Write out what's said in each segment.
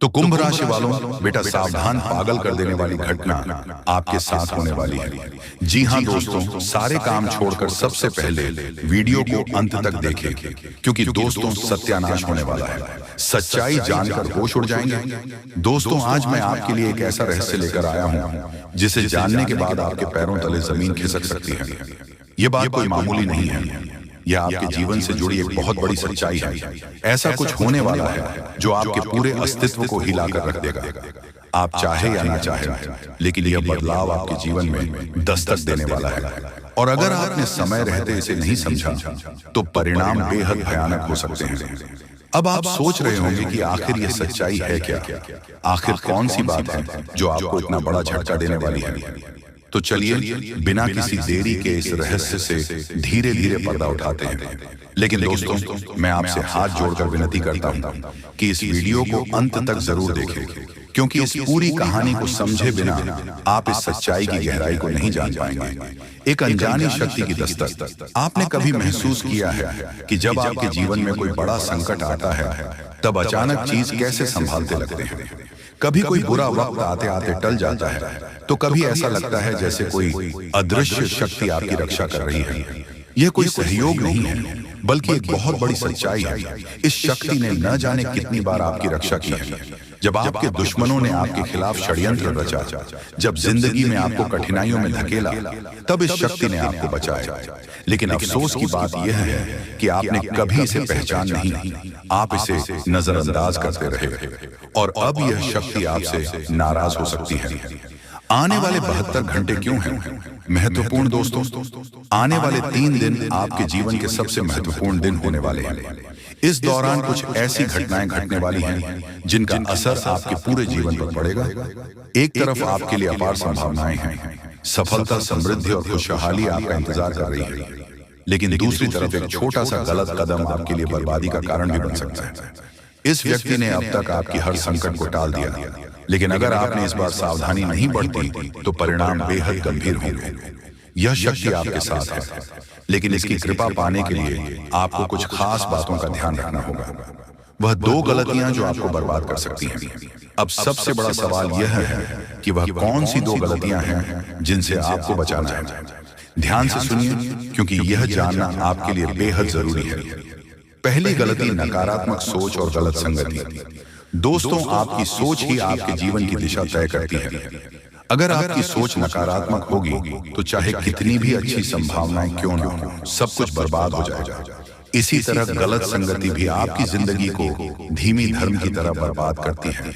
तो कुंभ राशि वालों, बेटा सावधान, पागल कर देने वाली घटना आपके साथ होने वाली है। जी हाँ दोस्तों, सारे काम छोड़कर सबसे पहले वीडियो को अंत तक देखें, क्योंकि दोस्तों सत्यानाश होने वाला है। सच्चाई जानकर होश उड़ जाएंगे। दोस्तों, आज मैं आपके लिए एक ऐसा रहस्य लेकर आया हूँ जिसे जानने के बाद आपके पैरों तले जमीन खिसक सकती है। ये बात कोई मामूली नहीं है, यह आपके जीवन से जुड़ी एक बहुत बड़ी सच्चाई है। ऐसा कुछ होने वाला है जो आपके पूरे अस्तित्व को हिलाकर रख देगा। आप चाहे या ना चाहे, लेकिन यह बदलाव आपके जीवन में दस्तक देने वाला है। और अगर आपने समय रहते इसे नहीं समझा तो परिणाम बेहद भयानक हो सकते हैं। अब आप सोच रहे होंगे कि आखिर यह सच्चाई है क्या? आखिर कौन सी बात है जो आपको इतना बड़ा झटका देने वाली है? तो चलिए बिना किसी देरी के इस रहस्य से धीरे धीरे पर्दा उठाते हैं। लेकिन दोस्तों, मैं आपसे हाथ जोड़कर विनती करता हूं कि इस वीडियो को अंत तक जरूर देखें, क्योंकि इस पूरी कहानी को समझे बिना आप इस सच्चाई की गहराई को नहीं जान पाएंगे। एक अनजानी शक्ति की दस्तक। आपने कभी महसूस किया है कि जब आपके जीवन में कोई बड़ा संकट आता है तब अचानक चीज कैसे संभालते लगते हैं? कभी कोई बुरा वक्त आते आते टल जाता है, तो कभी ऐसा लगता है जैसे कोई अदृश्य शक्ति आपकी रक्षा कर रही है। यह कोई सहयोग नहीं है, बल्कि एक बहुत बड़ी सच्चाई है। इस शक्ति ने न जाने कितनी बार आपकी रक्षा की है। जब आपके दुश्मनों ने आपके खिलाफ षड्यंत्र रचा, जब जिंदगी में आपको कठिनाइयों में धकेला, तब इस शक्ति ने आपको बचाया। लेकिन अफसोस की बात यह है कि आपने कभी इसे पहचान नहीं, आप इसे नजरअंदाज करते रहे। और अब यह शक्ति आपसे नाराज हो सकती है। आने वाले 72 घंटे क्यों हैं महत्वपूर्ण दोस्तों? आने वाले 3 दिन आपके जीवन के सबसे महत्वपूर्ण दिन होने वाले हैं। इस दौरान कुछ ऐसी घटनाएं घटने वाली हैं जिनका असर आपके पूरे जीवन पर पड़ेगा। एक तरफ आपके लिए अपार संभावनाएं हैं, सफलता, समृद्धि और खुशहाली आपका इंतजार कर रही है। लेकिन दूसरी तरफ एक छोटा सा गलत कदम आपके लिए बर्बादी का कारण भी बन सकता है। इस व्यक्ति ने अब तक आपकी हर संकट को टाल दिया, लेकिन अगर आपने इस बार सावधानी नहीं बरती तो परिणाम बेहद गंभीर होंगे। यह शक्ति आपके साथ है, लेकिन इसकी कृपा पाने के लिए आपको कुछ खास बातों का ध्यान रखना होगा। वह 2 गलतियां जो आपको बर्बाद कर सकती हैं। अब सबसे बड़ा सवाल यह है कि वह कौन सी 2 गलतियां हैं जिनसे आपको बचाना है। ध्यान से सुनिए, क्योंकि यह जानना आपके लिए बेहद जरूरी है। पहली गलती, नकारात्मक सोच और गलत संगति। दोस्तों, आपकी सोच ही आपके जीवन की दिशा तय करती है। अगर आपकी सोच नकारात्मक होगी तो चाहे कितनी भी अच्छी संभावनाएं क्यों न हो, सब कुछ बर्बाद हो जाएगा। इसी तरह गलत संगति भी आपकी जिंदगी को धीमी धर्म की तरह बर्बाद करती है।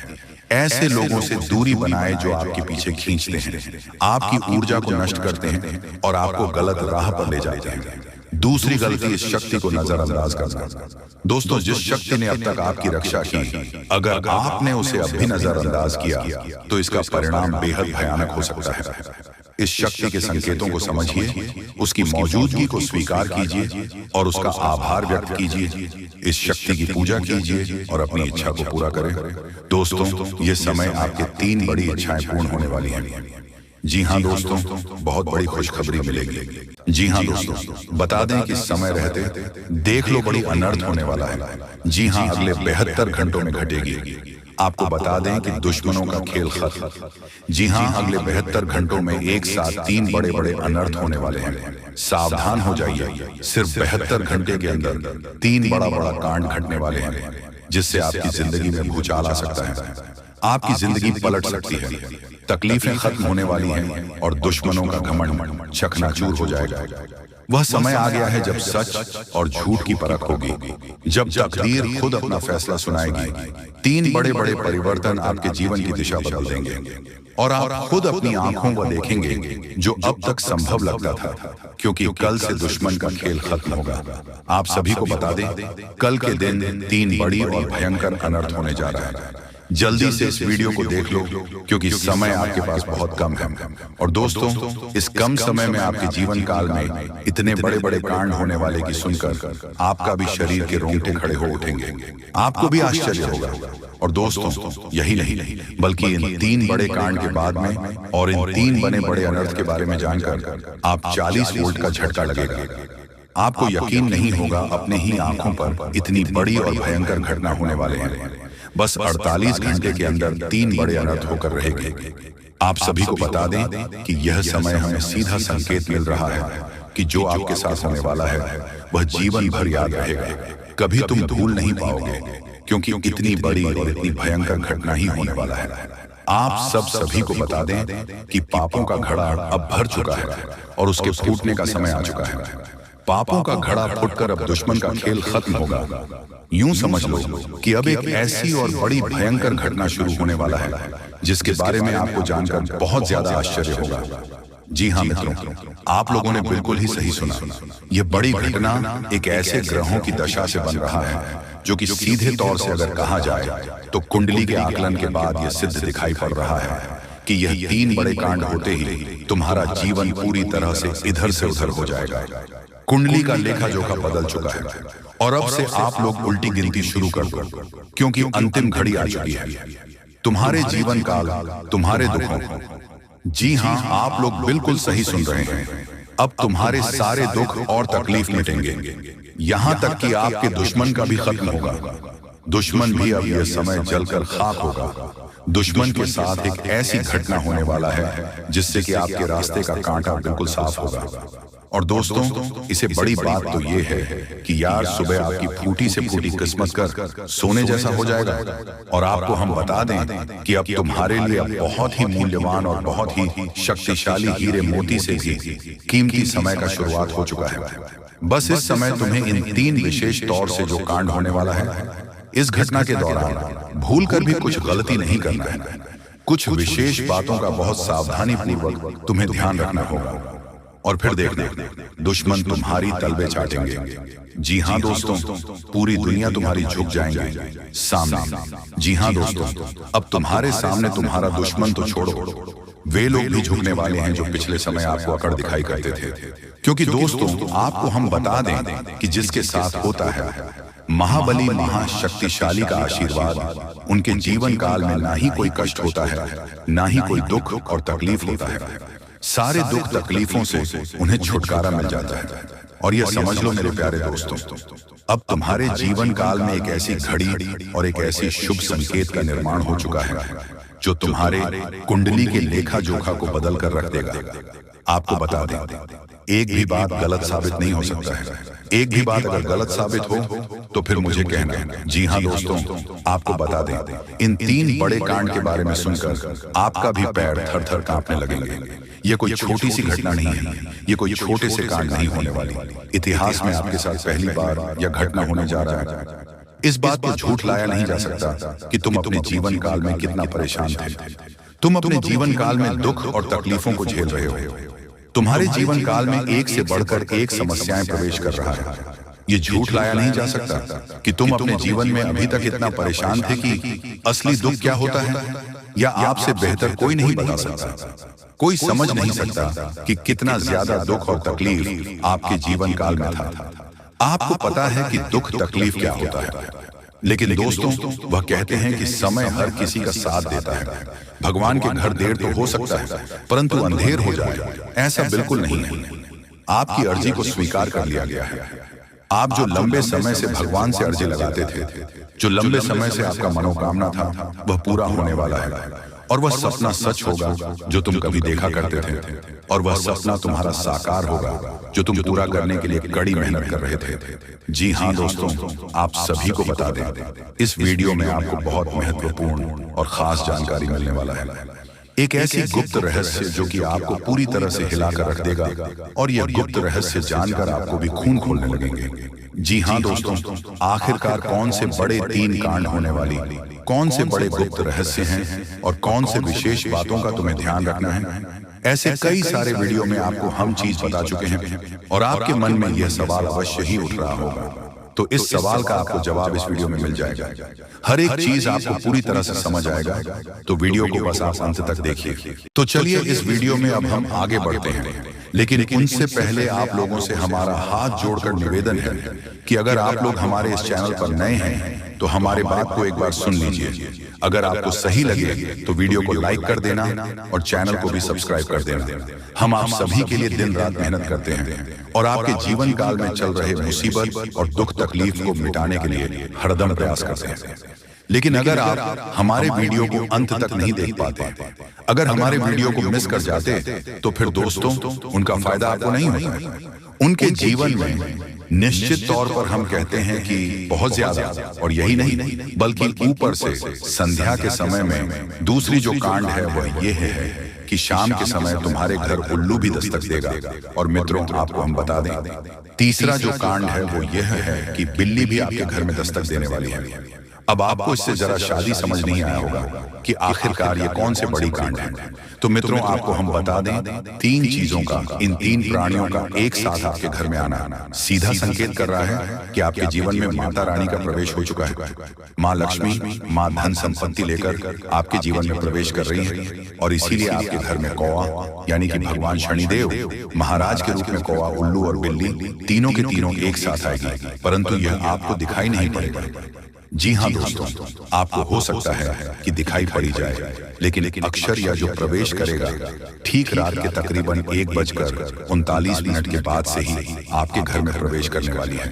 ऐसे लोगों से दूरी बनाए जो आपके पीछे खींचते हैं, आपकी ऊर्जा को नष्ट करते हैं और आपको गलत राह पर ले जाते हैं। दूसरी गलती, इस शक्ति को नजरअंदाज करना। दोस्तों, जिस शक्ति ने अब तक आपकी रक्षा की, अगर आपने उसे अब भी नजरअंदाज किया तो इसका परिणाम बेहद भयानक हो सकता है। इस शक्ति के संकेतों को समझिए, उसकी मौजूदगी को स्वीकार कीजिए और उसका आभार व्यक्त कीजिए। इस शक्ति की पूजा कीजिए और अपनी इच्छा को पूरा करें। दोस्तों, ये समय आपके 3 बड़ी इच्छाएं पूर्ण होने वाली हैं। जी हाँ दोस्तों, बहुत बड़ी खुशखबरी मिलेगी। जी हाँ दोस्तों, बता दें कि समय रहते देख लो बड़ी अनर्थ होने वाला है। जी हाँ, अगले 72 घंटों में घटेगी। आपको बता दें कि दुश्मनों का खेल खत्म। जी हाँ, अगले 72 घंटों में एक साथ 3 बड़े बड़े अनर्थ होने वाले हैं। सावधान हो जाइए, सिर्फ 72 घंटे के अंदर 3 बड़ा बड़ा कांड घटने वाले हैं, जिससे आपकी जिंदगी में भूचाल आ सकता है। आपकी जिंदगी पलट सकती है, तकलीफें खत्म होने वाली हैं और दुश्मनों का घमंड चकनाचूर हो जाएगा। वह समय आ गया है जब सच और झूठ की परख होगी, जब तकदीर खुद अपना फैसला सुनाएगी। 3 बड़े बड़े परिवर्तन आपके जीवन की दिशा बदल देंगे और आप खुद अपनी आंखों को देखेंगे जो अब तक संभव लगता था, क्योंकि कल से दुश्मन का खेल खत्म होगा। आप सभी को बता दें, कल के दिन 3 बड़ी और भयंकर अनर्थ होने जा रहा है। जल्दी से इस वीडियो को देख लो, क्योंकि समय आपके पास बहुत कम है। और दोस्तों, इस कम समय में आपके जीवन काल में इतने बड़े बड़े कांड होने वाले की सुनकर आपका भी शरीर के रोंगटे खड़े हो उठेंगे। आपको भी आश्चर्य होगा। और दोस्तों, यही नहीं बल्कि इन 3 बड़े कांड के बाद में और इन 3 बने बड़े अनर्थ के बारे में जानकर आप 40 वोल्ट का झटका लगेगा। आपको यकीन नहीं होगा अपने ही आंखों पर इतनी बड़ी और भयंकर घटना होने वाले हैं। बस 48 घंटे के अंदर 3 बड़े अनर्थ होकर रहेंगे। आप सभी को बता दें कि यह समय हमें सीधा संकेत मिल रहा है कि जो आपके साथ होने वाला है वह जीवन भर याद रहेगा, कभी तुम भूल नहीं पाओगे, क्योंकि इतनी बड़ी और इतनी भयंकर घटना ही होने वाला है। आप सभी को बता दें कि पापों का घड़ा अब भर चुका है और उसके फूटने का समय आ चुका है। पापों का घड़ा फूटकर अब दुश्मन का खेल खत्म होगा। यूं समझ लो कि अब एक ऐसी और बड़ी भयंकर घटना शुरू होने वाला है जिसके बारे में आपको जानकर बहुत ज्यादा आश्चर्य होगा। जी हाँ मित्रों, आप लोगों ने बिल्कुल ही सही सुना। यह बड़ी घटना एक ऐसे ग्रहों की दशा से बन रहा है जो कि सीधे तौर से अगर कहा जाए तो कुंडली के आकलन के बाद यह सिद्ध दिखाई पड़ रहा है कि यह 3 बड़े कांड होते ही तुम्हारा जीवन पूरी तरह से इधर से उधर हो जाएगा। कुंडली का लेखा जोखा बदल चुका है और अब से आप लोग उल्टी गिनती शुरू कर दो, क्योंकि अंतिम घड़ी आ चुकी है। तुम्हारे जीवन काल, तुम्हारे दुखों, जी हाँ आप लोग बिल्कुल सही सुन रहे हैं, अब तुम्हारे सारे दुख और तकलीफ मिटेंगे, यहां तक कि आपके दुश्मन का भी खत्म होगा। दुश्मन भी अब यह समय जलकर खाक होगा। दुश्मन के साथ एक ऐसी घटना होने वाला है जिससे कि आपके रास्ते का कांटा बिल्कुल साफ होगा। और दोस्तों, इसे बड़ी बात तो ये है कि यार सुबह आपकी फूटी से फूटी किस्मत कर सोने जैसा हो जाएगा। और आपको हम बता दें कि अब तुम्हारे लिए बहुत ही मूल्यवान और बहुत ही शक्तिशाली हीरे मोती से भी कीमती समय का शुरुआत हो चुका है। बस इस समय तुम्हें इन 3 विशेष तौर से जो कांड होने वाला है, इस घटना के दौरान भूल कर भी कुछ गलती नहीं करना है। कुछ विशेष बातों का बहुत सावधानी पूर्वक तुम्हें ध्यान रखना होगा। और फिर देखना, दुश्मन तुम्हारी तलबे चाटेंगे। जी हाँ दोस्तों, पूरी दुनिया तुम्हारी झुक जाएंगे सामने। जी हाँ दोस्तों, अब तुम्हारे सामने तुम्हारा दुश्मन तो छोड़ो, वे लोग भी झुकने वाले हैं जो पिछले समय आपको अकड़ दिखाई करते थे। क्योंकि दोस्तों, आपको हम बता दें कि जिसके साथ होता है महाबली महाशक्तिशाली का आशीर्वाद, उनके जीवन काल में ना ही कोई कष्ट होता है, ना ही कोई दुख और तकलीफ होता है। सारे दुख तकलीफों से उन्हें छुटकारा मिल जाता है। और यह समझ लो मेरे प्यारे दोस्तों, अब तुम्हारे जीवन काल में एक ऐसी घड़ी और एक ऐसी शुभ संकेत का निर्माण हो चुका है जो तुम्हारे कुंडली के लेखा जोखा को बदल कर रख देगा। आपको बता दें, एक भी बात गलत साबित नहीं हो सकता है। एक भी बात अगर गलत साबित हो तो फिर मुझे कहना। जी हाँ दोस्तों, आपको बता दें, इन 3 बड़े कांड के बारे में सुनकर आपका भी पैर थर थर कांपने लगेंगे। ये कोई छोटी सी घटना नहीं है, ये कोई छोटे से कांड नहीं होने वाली। इतिहास में आपके साथ पहली बार यह घटना होने जा रहा है। इस बात को झूठ लाया नहीं जा सकता कि तुम अपने जीवन काल में कितना परेशान थे। तुम अपने जीवन काल में दुख और तकलीफों को झेल रहे हो। तुम्हारे जीवन काल में एक से बढ़कर एक समस्याएं प्रवेश कर रहा है। ये झूठ लाया नहीं जा सकता कि तुम अपने जीवन में अभी तक इतना परेशान थे कि असली दुख क्या होता है, या आपसे बेहतर कोई नहीं बता सकता। कोई समझ नहीं सकता कि कितना ज्यादा दुख और तकलीफ आपके जीवन काल में था। आपको पता है कि दुख तकलीफ क्या होता है, लेकिन दोस्तों, वह कहते हैं कि समय हर किसी का साथ देता है। भगवान के घर देर तो हो सकता है, परंतु अंधेर हो जाए ऐसा बिल्कुल नहीं है। आपकी अर्जी को स्वीकार कर लिया गया है। आप जो लंबे समय से भगवान से अर्जी लगाते थे, जो लंबे समय से आपका मनोकामना था, वह पूरा होने वाला है। और वह सपना सच होगा जो तुम कभी देखा करते थे, और वह सपना तुम्हारा साकार होगा जो तुम पूरा करने के लिए कड़ी मेहनत कर रहे थे। जी हाँ दोस्तों, आप सभी को बता दें, इस वीडियो में आपको बहुत महत्वपूर्ण और खास जानकारी मिलने वाला है। एक ऐसी गुप्त रहस्य जो कि आपको पूरी तरह से हिलाकर रख देगा, और यह गुप्त रहस्य जानकर आपको भी खून खोलने लगेंगे। जी हाँ दोस्तों, आखिरकार कौन से बड़े 3 कांड होने वाली, कौन से बड़े गुप्त रहस्य हैं और कौन से विशेष बातों का तुम्हें ध्यान रखना है, ऐसे कई सारे वीडियो में आपको हम चीज बता चुके हैं। और आपके मन में यह सवाल अवश्य ही उठ रहा होगा, तो इस सवाल का आपको जवाब इस वीडियो में मिल जाएगा। हर एक चीज आपको पूरी तरह से समझ आएगा, तो वीडियो को बस आप अंत तक देखिए। तो चलिए इस वीडियो में अब हम आगे बढ़ते हैं, लेकिन उनसे पहले आप लोगों से हमारा हाथ जोड़कर निवेदन है कि अगर आप लोग हमारे इस चैनल पर नए हैं तो हमारे बात को एक बार सुन लीजिए। अगर आपको सही लगे तो वीडियो को लाइक कर देना और चैनल को भी सब्सक्राइब कर देना। हम आप सभी के लिए दिन रात मेहनत करते हैं और आपके जीवन काल में चल रहे मुसीबत और दुख तकलीफ को मिटाने के लिए हरदम प्रयास करते हैं। लेकिन अगर आप हमारे वीडियो को अंत तक नहीं देख पाते, अगर हमारे वीडियो को मिस कर जाते, तो फिर दोस्तों उनका फायदा आपको नहीं होता। उनके जीवन में निश्चित तौर पर हम कहते हैं कि बहुत ज्यादा, और यही नहीं बल्कि ऊपर से संध्या के समय में दूसरी जो कांड है वह यह है कि शाम के समय तुम्हारे घर उल्लू भी दस्तक देगा। और मित्रों, आपको हम बता दें, तीसरा जो कांड है वो यह है कि बिल्ली भी आपके घर में दस्तक देने वाली है। अब आपको इससे जरा शादी समझ नहीं आया होगा कि आखिरकार ये कौन से बड़ी कांड है। तो मित्रों, आपको हम बता दें, 3 चीजों का, इन 3 प्राणियों का एक साथ आपके घर में आना सीधा संकेत कर रहा है कि आपके जीवन में माता रानी का प्रवेश हो चुका है। माँ लक्ष्मी, माँ धन संपत्ति लेकर आपके जीवन में प्रवेश कर रही है। और इसीलिए आपके घर में कौवा यानी कि भगवान शनिदेव महाराज के रूप में कौवा, उल्लू और बिल्ली तीनों के तीनों एक साथ आएगी, परंतु यह आपको दिखाई नहीं पड़ेगा। जी हाँ दोस्तों, आपको हो सकता है कि दिखाई पड़ी जाए, लेकिन अक्षर या जो प्रवेश करेगा ठीक रात के तकरीबन 1:39 के बाद से ही आपके घर में प्रवेश करने वाली है।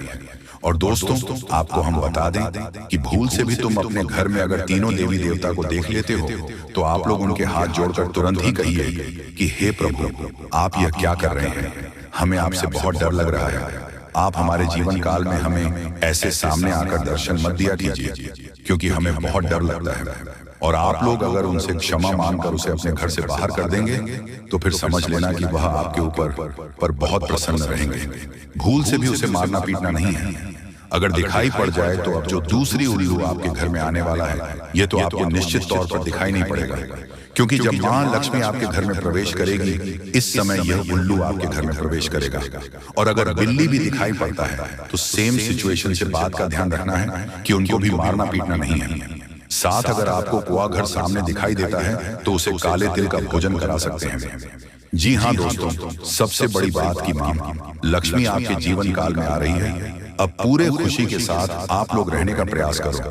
और दोस्तों, आपको हम बता दें कि भूल से भी तुम अपने घर में अगर तीनों देवी देवता को देख लेते हो, तो आप लोग उनके हाथ जोड़कर तुरंत ही कहिए कि हे प्रभु, आप यह क्या कर रहे हैं? हमें आपसे बहुत डर लग रहा है। आप हमारे जीवन काल में हमें ऐसे सामने आकर दर्शन मत दिया कीजिए, क्योंकि हमें बहुत डर लगता है। और आप लोग अगर उनसे क्षमा मांगकर उसे अपने घर से बाहर कर देंगे, तो फिर समझ लेना कि वह आपके ऊपर बहुत प्रसन्न रहेंगे। भूल से भी उसे मारना पीटना नहीं है। अगर दिखाई पड़ जाए तो अब जो दूसरी उल्लू आपके घर में आने वाला है, यह तो आपको निश्चित तौर पर दिखाई नहीं पड़ेगा, क्योंकि जब माँ लक्ष्मी आपके घर में प्रवेश करेगी, इस समय यह उल्लू आपके घर में प्रवेश करेगा। और अगर बिल्ली भी दिखाई पड़ता है, तो सेम सिचुएशन से बात का ध्यान रखना है कि उनको भी मारना पीटना नहीं है। साथ अगर आपको कुआ घर सामने दिखाई देता है, तो उसे काले तिल का भोजन करा सकते हैं। जी हाँ दोस्तों, सबसे बड़ी बात की माँ लक्ष्मी आपके जीवन काल में आ रही है। अब पूरे खुशी के साथ आप लोग रहने का प्रयास करो,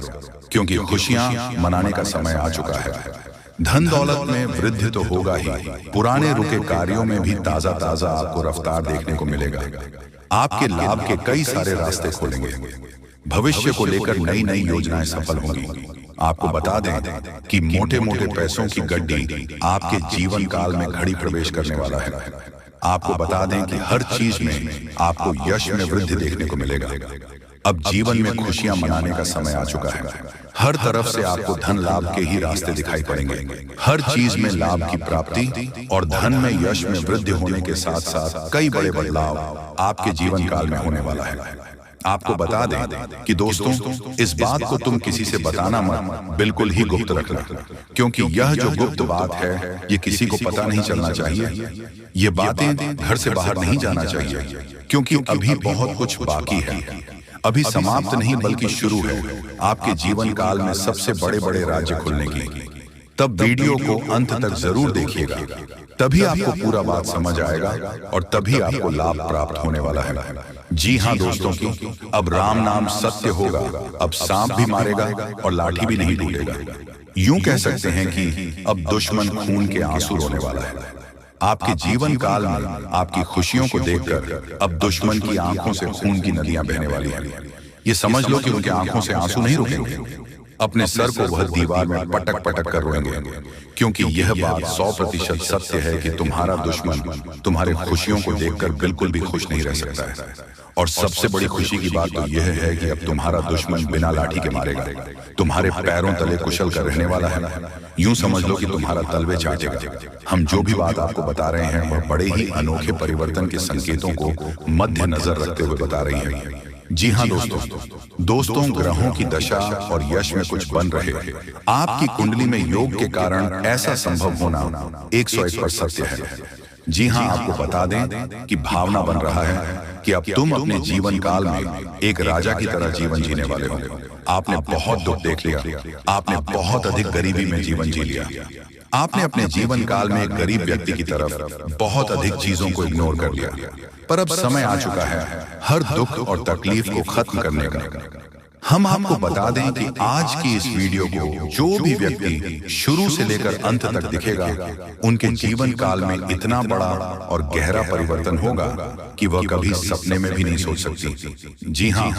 क्योंकि खुशियां मनाने का समय आ चुका है। धन दौलत में वृद्धि तो होगा ही, पुराने रुके कार्यों में भी ताजा ताजा आपको रफ्तार देखने को मिलेगा। आपके लाभ के कई सारे रास्ते खोलेंगे। भविष्य को लेकर नई नई योजनाएं सफल होंगी। आपको बता दें कि मोटे मोटे पैसों की गड्डी आपके जीवन काल में घड़ी प्रवेश करने वाला है। आपको बता दें कि हर चीज में आपको यश में वृद्धि देखने को मिलेगा। अब जीवन में खुशियां मनाने का समय आ चुका है। हर तरफ से आपको धन लाभ के ही रास्ते दिखाई पड़ेंगे। हर चीज में लाभ की प्राप्ति और धन में यश में वृद्धि होने के साथ साथ कई बड़े बदलाव आपके जीवन काल में होने वाला है। आपको बता दें कि दोस्तों, इस बात को तुम किसी से बताना मत, बिल्कुल ही गुप्त रखना, क्योंकि यह जो गुप्त बात है, ये किसी को पता नहीं चलना चाहिए। ये बातें घर से बाहर नहीं जाना चाहिए, क्योंकि अभी बहुत कुछ बाकी है। अभी समाप्त नहीं बल्कि शुरू है आपके जीवन काल में सबसे बड़े बड़े राज्य खुलने की। तब वीडियो को अंत तक जरूर देखिएगा, तभी आपको पूरा बात समझ आएगा और तभी आपको लाभ प्राप्त होने वाला है। जी हाँ दोस्तों, की अब राम नाम सत्य होगा। अब सांप भी मारेगा और लाठी भी नहीं टूटेगा। यूं कह सकते हैं कि अब दुश्मन खून के आंसू रोने वाला है। आपके जीवन काल में आपकी खुशियों को देखकर अब दुश्मन की आंखों से खून की नदियां बहने वाली हैं। ये समझ लो कि उनके आंखों से आंसू नहीं रुकेंगे। अपने सर को वह दीवार में पटक पटक कर रोएंगे, क्योंकि यह बात 100% सत्य है कि तुम्हारा दुश्मन तुम्हारे खुशियों को देखकर बिल्कुल भी खुश नहीं रह सकता है। और सबसे बड़ी खुशी की बात तो यह है कि अब तुम्हारा दुश्मन बिना लाठी के मारेगा, तुम्हारे पैरों तले कुशल कर रहने वाला है। यूं समझ लो कि तुम्हारा तलवे चाटेगा। हम जो भी बात आपको बता रहे हैं वह बड़े ही अनोखे परिवर्तन के संकेतों को मध्य नजर रखते हुए बता रही है। जी हाँ दोस्तों, ग्रहों की दशा और यश में कुछ बन रहे। आपकी कुंडली में योग के कारण ऐसा संभव होना 101% सत्य है। जी हाँ, आपको बता दें कि भावना बन रहा है कि अब तुम अपने जीवन काल में एक राजा की तरह जीवन जीने वाले हो। आपने बहुत दुख देख लिया, आपने बहुत अधिक गरीबी में जीवन जी लिया, आपने अपने जीवन काल में एक गरीब व्यक्ति की तरफ बहुत अधिक चीजों को इग्नोर कर लिया। पर अब समय आ चुका है हर दुख और तकलीफ को खत्म करने का। हम आपको बता दें कि आज की इस वीडियो को जो भी व्यक्ति शुरू से लेकर अंत तक दिखेगा, उनके जीवन काल में इतना बड़ा और गहरा परिवर्तन होगा कि वह कभी सपने में भी नहीं सोच सकती। जी हाँ,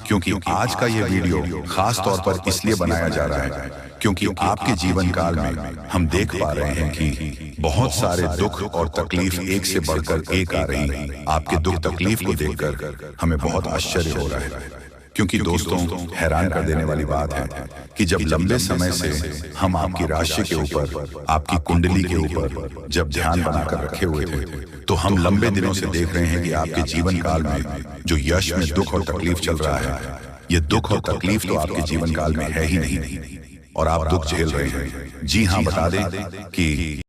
क्योंकि आज का ये वीडियो खास तौर पर इसलिए बनाया जा रहा है क्योंकि आपके जीवन काल में हम देख पा रहे हैं कि बहुत सारे दुख और तकलीफ एक से बढ़कर एक आ रही है। आपके दुख तकलीफ को देखकर हमें बहुत आश्चर्य हो रहा है, क्योंकि दोस्तों हैरान कर देने वाली बात है कि जब लंबे समय से हम आपकी राशि के ऊपर, आपकी कुंडली के ऊपर जब ध्यान बनाकर रखे हुए थे, तो हम लंबे दिनों से देख रहे हैं कि आपके जीवन काल में जो यश में दुख और तकलीफ चल रहा है, ये दुख और तकलीफ तो आपके जीवन काल में है ही नहीं और आप दुख झेल रहे हैं। जी हाँ, बता दें कि